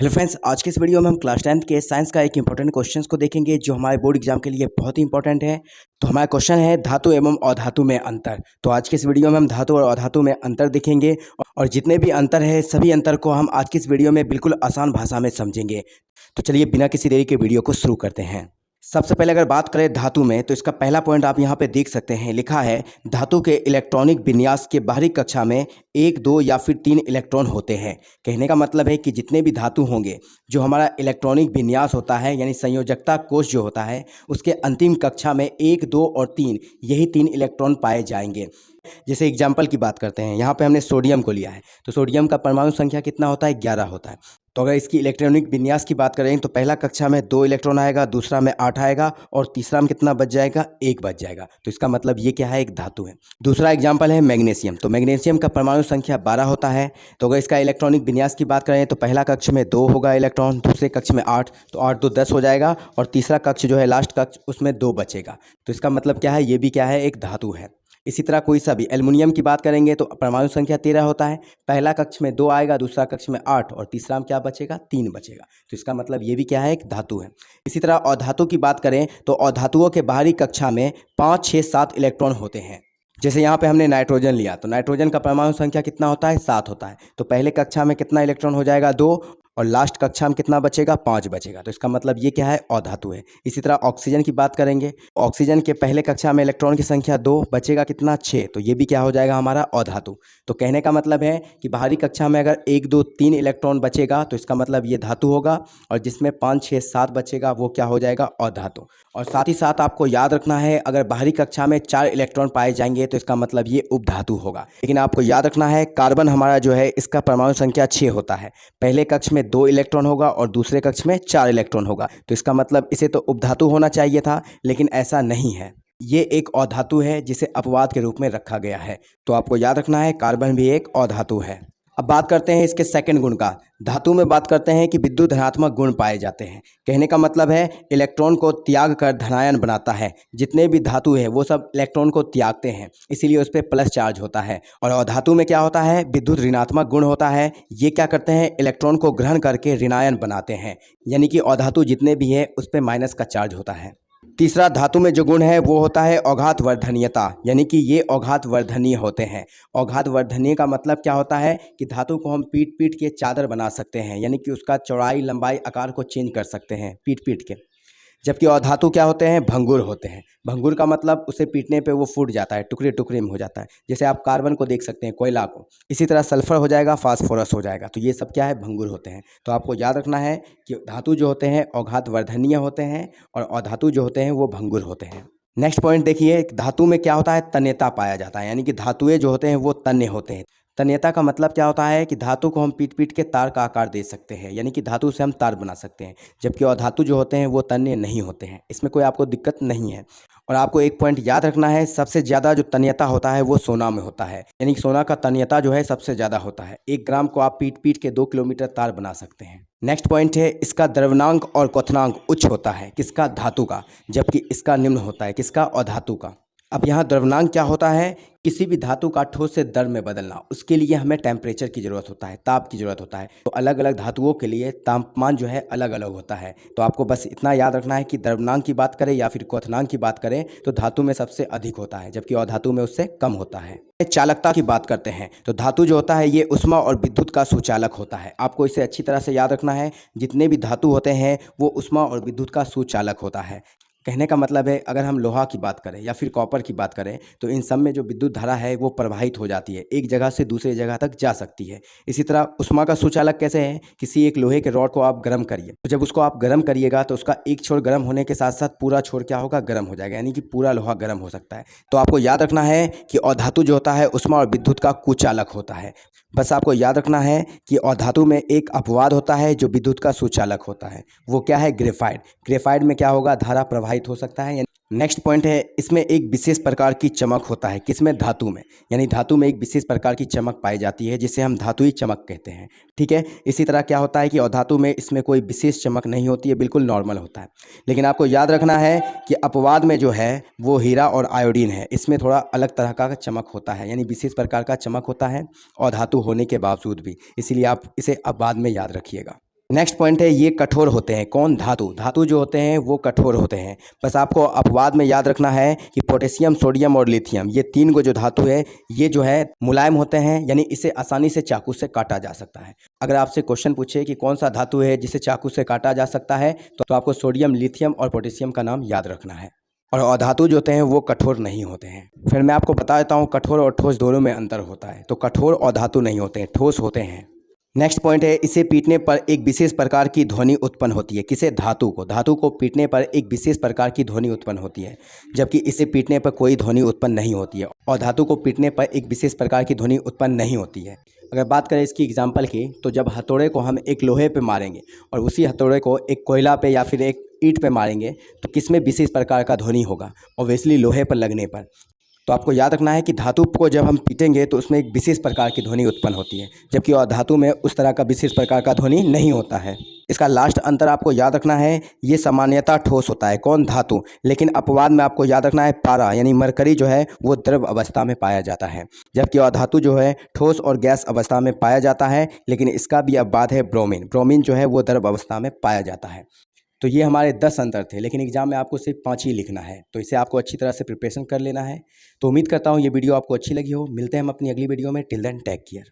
Hello friends, आज के इस वीडियो में हम क्लास 10th के साइंस का एक इंपॉर्टेंट क्वेश्चंस को देखेंगे जो हमारे बोर्ड एग्जाम के लिए बहुत ही इंपॉर्टेंट है। तो हमारा क्वेश्चन है धातु एवं अधातु में अंतर। तो आज के इस वीडियो में हम धातु और अधातु में अंतर देखेंगे और जितने भी अंतर है सभी अंतर को हम आज की इस वीडियो में बिल्कुल आसान भाषा में समझेंगे। तो चलिए बिना किसी देरी के वीडियो को शुरू करते हैं। सबसे पहले अगर बात करें धातु में, तो इसका पहला पॉइंट आप यहाँ पे देख सकते हैं, लिखा है धातु के इलेक्ट्रॉनिक विन्यास के बाहरी कक्षा में 1, 2 या फिर 3 इलेक्ट्रॉन होते हैं। कहने का मतलब है कि जितने भी धातु होंगे, जो हमारा इलेक्ट्रॉनिक विन्यास होता है यानी संयोजकता कोश जो होता है, उसके अंतिम कक्षा में 1, 2 और 3 यही 3 इलेक्ट्रॉन पाए जाएंगे। जैसे एग्जाम्पल की बात करते हैं, यहाँ पे हमने सोडियम को लिया है, तो सोडियम का परमाणु संख्या कितना होता है? 11 होता है। तो अगर इसकी इलेक्ट्रॉनिक विन्यास की बात करें तो पहला कक्षा में 2 इलेक्ट्रॉन आएगा, दूसरा में 8 आएगा और तीसरा में कितना बच जाएगा? 1 बच जाएगा। तो इसका मतलब ये क्या है? एक धातु है। दूसरा एग्जाम्पल है मैग्नीशियम। तो मैग्नीशियम का परमाणु संख्या 12 होता है। तो अगर इसका इलेक्ट्रॉनिक विन्यास की बात करें तो पहला कक्ष में 2 होगा इलेक्ट्रॉन, दूसरे कक्ष में 8, तो 8 2 10 हो जाएगा और तीसरा कक्ष जो है लास्ट कक्ष, उसमें 2 बचेगा। तो इसका मतलब क्या है? ये भी क्या है? एक धातु है। इसी तरह कोई सा भी एल्युमिनियम की बात करेंगे तो परमाणु संख्या 13 होता है। पहला कक्ष में 2 आएगा, दूसरा कक्ष में 8 और तीसरा में क्या बचेगा? 3 बचेगा। तो इसका मतलब ये भी क्या है? एक धातु है। इसी तरह अधातु की बात करें तो अधातुओं के बाहरी कक्षा में 5, 6, 7 इलेक्ट्रॉन होते हैं। जैसे यहाँ पे हमने नाइट्रोजन लिया, तो नाइट्रोजन का परमाणु संख्या कितना होता है? 7 होता है। तो पहले कक्षा में कितना इलेक्ट्रॉन हो जाएगा? 2 और लास्ट कक्षा में कितना बचेगा? 5 बचेगा। तो इसका मतलब ये क्या है? अधातु है। इसी तरह ऑक्सीजन की बात करेंगे, ऑक्सीजन के पहले कक्षा में इलेक्ट्रॉन की संख्या 2, बचेगा कितना? 6। तो ये भी क्या हो जाएगा? हमारा अधातु। तो कहने का मतलब है कि बाहरी कक्षा में अगर 1, 2, 3 इलेक्ट्रॉन बचेगा तो इसका मतलब ये धातु होगा, और जिसमें 5, 6, 7 बचेगा वो क्या हो जाएगा? अधातु। और साथ ही साथ आपको याद रखना है, अगर बाहरी कक्षा में 4 इलेक्ट्रॉन पाए जाएंगे तो इसका मतलब ये उपधातु होगा। लेकिन आपको याद रखना है, कार्बन हमारा जो है इसका परमाणु संख्या 6 होता है। पहले कक्ष में 2 इलेक्ट्रॉन होगा और दूसरे कक्ष में 4 इलेक्ट्रॉन होगा। तो इसका मतलब इसे तो उपधातु होना चाहिए था, लेकिन ऐसा नहीं है। ये एक अधातु है जिसे अपवाद के रूप में रखा गया है। तो आपको याद रखना है कार्बन भी एक अधातु है। अब बात करते हैं इसके सेकंड गुण का। धातु में बात करते हैं कि विद्युत धनात्मक गुण पाए जाते हैं। कहने का मतलब है इलेक्ट्रॉन को त्याग कर धनायन बनाता है। जितने भी धातु है वो सब इलेक्ट्रॉन को त्यागते हैं, इसीलिए उस पर प्लस चार्ज होता है। और अधातु में क्या होता है? विद्युत ऋणात्मक गुण होता है। ये क्या करते हैं? इलेक्ट्रॉन को ग्रहण करके ऋणायन बनाते हैं, यानी कि अधातु जितने भी है उस पर माइनस का चार्ज होता है। तीसरा धातु में जो गुण है वो होता है औघात वर्धनीयता, यानी कि ये औघात वर्धनीय होते हैं। औघात वर्धनीय का मतलब क्या होता है कि धातु को हम पीट पीट के चादर बना सकते हैं, यानी कि उसका चौड़ाई लंबाई आकार को चेंज कर सकते हैं पीट पीट के। जबकि अधातु क्या होते हैं? भंगुर होते हैं। भंगुर का मतलब उसे पीटने पे वो फूट जाता है, टुकड़े टुकड़े में हो जाता है। जैसे आप कार्बन को देख सकते हैं, कोयला को, इसी तरह सल्फर हो जाएगा, फास्फोरस हो जाएगा। तो ये सब क्या है? भंगुर होते हैं। तो आपको याद रखना है कि धातु जो होते हैं औघात वर्धनीय होते हैं और अधातु जो होते हैं वो भंगुर होते हैं। नेक्स्ट पॉइंट देखिए, धातु में क्या होता है? तन्यता पाया जाता है, यानी कि धातुएं जो होते हैं वो तन्य होते हैं। तन्यता का मतलब क्या होता है कि धातु को हम पीट पीट के तार का आकार दे सकते हैं, यानी कि धातु से हम तार बना सकते हैं। जबकि अधातु जो होते हैं वो तन्य नहीं होते हैं। इसमें कोई आपको दिक्कत नहीं है। और आपको एक पॉइंट याद रखना है, सबसे ज़्यादा जो तन्यता होता है वो सोना में होता है, यानी कि सोना का तन्यता जो है सबसे ज़्यादा होता है। 1 ग्राम को आप पीट पीट के 2 किलोमीटर तार बना सकते हैं। नेक्स्ट पॉइंट है, इसका द्रव्यनांक और क्वथनांक उच्च होता है। किसका? धातु का। जबकि इसका निम्न होता है। किसका? अधातु का। अब यहाँ द्रव्यनांक क्या होता है? किसी भी धातु का ठोस से द्रव में बदलना। उसके लिए हमें टेम्परेचर की ज़रूरत होता है, ताप की ज़रूरत होता है। तो अलग अलग धातुओं के लिए तापमान जो है अलग अलग होता है। तो आपको बस इतना याद रखना है कि द्रव्यनांक की बात करें या फिर क्वथनांक की बात करें तो धातु में सबसे अधिक होता है, जबकि अधातु में उससे कम होता है। चालकता की बात करते हैं तो धातु जो होता है ये ऊष्मा और विद्युत का सुचालक होता है। आपको इसे अच्छी तरह से याद रखना है। जितने भी धातु होते हैं वो ऊष्मा और विद्युत का सुचालक होता है। कहने का मतलब है, अगर हम लोहा की बात करें या फिर कॉपर की बात करें तो इन सब में जो विद्युत धारा है वो प्रवाहित हो जाती है, एक जगह से दूसरी जगह तक जा सकती है। इसी तरह ऊष्मा का सुचालक कैसे है? किसी एक लोहे के रॉड को आप गर्म करिए, तो जब उसको आप गर्म करिएगा तो उसका एक छोर गर्म होने के साथ साथ पूरा छोर क्या होगा? गर्म हो जाएगा, यानी कि पूरा लोहा गर्म हो सकता है। तो आपको याद रखना है कि अधातु जो होता है ऊष्मा और विद्युत का कुचालक होता है। बस आपको याद रखना है कि अधातु में एक अपवाद होता है जो विद्युत का सुचालक होता है। वो क्या है? ग्रेफाइट। ग्रेफाइट में क्या होगा? धारा प्रवाहित हो सकता है। नेक्स्ट पॉइंट है, इसमें एक विशेष प्रकार की चमक होता है। किसमें? धातु में। यानी धातु में एक विशेष प्रकार की चमक पाई जाती है जिसे हम धातुई चमक कहते हैं। ठीक है। इसी तरह क्या होता है कि अधातु में इसमें कोई विशेष चमक नहीं होती है, बिल्कुल नॉर्मल होता है। लेकिन आपको याद रखना है कि अपवाद में जो है वो हीरा और आयोडीन है, इसमें थोड़ा अलग तरह का चमक होता है, यानी विशेष प्रकार का चमक होता है अधातु होने के बावजूद भी। इसीलिए आप इसे अपवाद में याद रखिएगा। नेक्स्ट पॉइंट है ये कठोर होते हैं। कौन? धातु। धातु जो होते हैं वो कठोर होते हैं। बस आपको अपवाद में याद रखना है कि पोटेशियम, सोडियम और लिथियम, ये 3 को जो धातु है ये जो है मुलायम होते हैं, यानी इसे आसानी से चाकू से काटा जा सकता है। अगर आपसे क्वेश्चन पूछे कि कौन सा धातु है जिसे चाकू से काटा जा सकता है तो आपको सोडियम, लिथियम और पोटेशियम का नाम याद रखना है। और अधातु जो होते हैं वो कठोर नहीं होते हैं। फिर मैं आपको बता देता हूँ कठोर और ठोस दोनों में अंतर होता है। तो कठोर अधातु नहीं होते हैं, ठोस होते हैं। नेक्स्ट पॉइंट है इसे पीटने पर एक विशेष प्रकार की ध्वनि उत्पन्न होती है। किसे? धातु को। धातु को पीटने पर एक विशेष प्रकार की ध्वनि उत्पन्न होती है, जबकि इसे पीटने पर कोई ध्वनि उत्पन्न नहीं होती है। और धातु को पीटने पर एक विशेष प्रकार की ध्वनि उत्पन्न नहीं होती है। अगर बात करें इसकी एग्जाम्पल की, तो जब हथौड़े को हम एक लोहे पे मारेंगे और उसी हथौड़े को एक कोयला पे या फिर एक ईंट पे मारेंगे तो किसमें विशेष प्रकार का ध्वनि होगा? ऑब्वियसली लोहे पर लगने पर। तो आपको याद रखना है कि धातु को जब हम पीटेंगे तो उसमें एक विशेष प्रकार की ध्वनि उत्पन्न होती है, जबकि अधातु में उस तरह का विशेष प्रकार का ध्वनि नहीं होता है। इसका लास्ट अंतर आपको याद रखना है, ये सामान्यतः ठोस होता है। कौन? धातु। लेकिन अपवाद में आपको याद रखना है पारा यानी मरकरी जो है वो द्रव अवस्था में पाया जाता है, जबकि अधातु जो है ठोस और गैस अवस्था में पाया जाता है। लेकिन इसका भी अपवाद है ब्रोमीन। ब्रोमीन जो है वो द्रव अवस्था में पाया जाता है। तो ये हमारे 10 अंतर थे, लेकिन एग्जाम में आपको सिर्फ 5 ही लिखना है, तो इसे आपको अच्छी तरह से प्रिपरेशन कर लेना है। तो उम्मीद करता हूँ ये वीडियो आपको अच्छी लगी हो। मिलते हैं हम अपनी अगली वीडियो में। Till then take care.